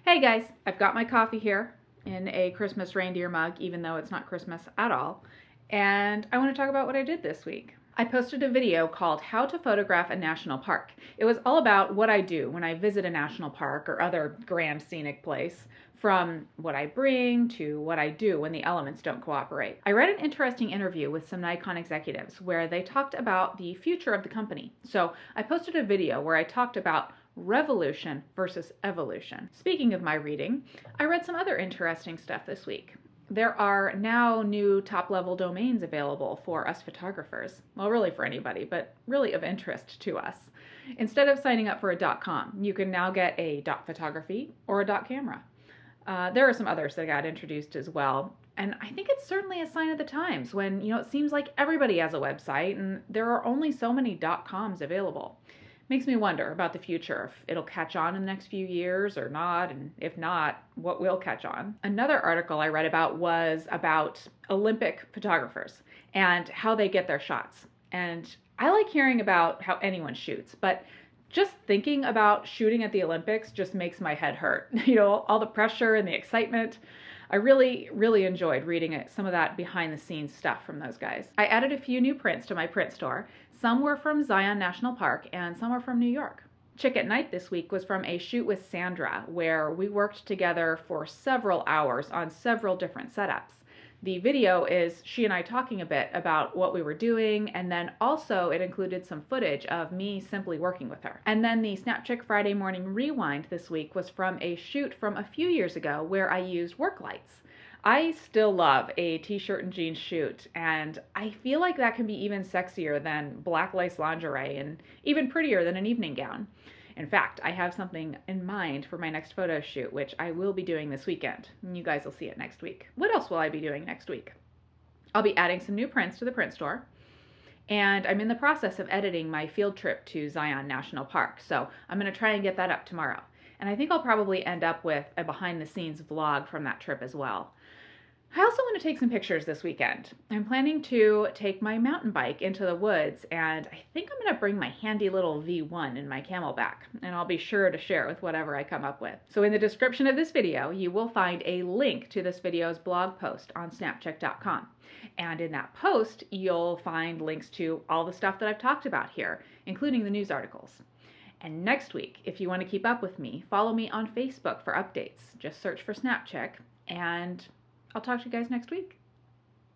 Hey guys, I've got my coffee here in a Christmas reindeer mug, even though it's not Christmas at all. And I want to talk about what I did this week. I posted a video called How to Photograph a National Park. It was all about what I do when I visit a national park or other grand scenic place, from what I bring to what I do when the elements don't cooperate. I read an interesting interview with some Nikon executives where they talked about the future of the company. So I posted a video where I talked about revolution versus evolution. Speaking of my reading, I read some other interesting stuff this week. There are now new top-level domains available for us photographers. Well, really for anybody, but really of interest to us. Instead of signing up for a .com, you can now get a .photography or a .camera. There are some others that got introduced as well. And I think it's certainly a sign of the times when, it seems like everybody has a website and there are only so many .coms available. Makes me wonder about the future, if it'll catch on in the next few years or not, and if not, what will catch on. Another article I read about was about Olympic photographers and how they get their shots. And I like hearing about how anyone shoots, but just thinking about shooting at the Olympics just makes my head hurt. All the pressure and the excitement. I really enjoyed reading some of that behind the scenes stuff from those guys. I added a few new prints to my print store. Some were from Zion National Park and some are from New York. Chick at Night this week was from a shoot with Sandra, where we worked together for several hours on several different setups. The video is she and I talking a bit about what we were doing, and then also it included some footage of me simply working with her. And then the Snapchick Friday Morning Rewind this week was from a shoot from a few years ago where I used work lights. I still love a t-shirt and jeans shoot, and I feel like that can be even sexier than black lace lingerie and even prettier than an evening gown. In fact, I have something in mind for my next photo shoot, which I will be doing this weekend. And you guys will see it next week. What else will I be doing next week? I'll be adding some new prints to the print store. And I'm in the process of editing my field trip to Zion National Park. So I'm going to try and get that up tomorrow. And I think I'll probably end up with a behind the scenes vlog from that trip as well. I also want to take some pictures this weekend. I'm planning to take my mountain bike into the woods, and I think I'm going to bring my handy little V1 in my Camelback, and I'll be sure to share it with whatever I come up with. So in the description of this video, you will find a link to this video's blog post on snapcheck.com. And in that post, you'll find links to all the stuff that I've talked about here, including the news articles. And next week, if you want to keep up with me, follow me on Facebook for updates. Just search for Snapcheck, and I'll talk to you guys next week.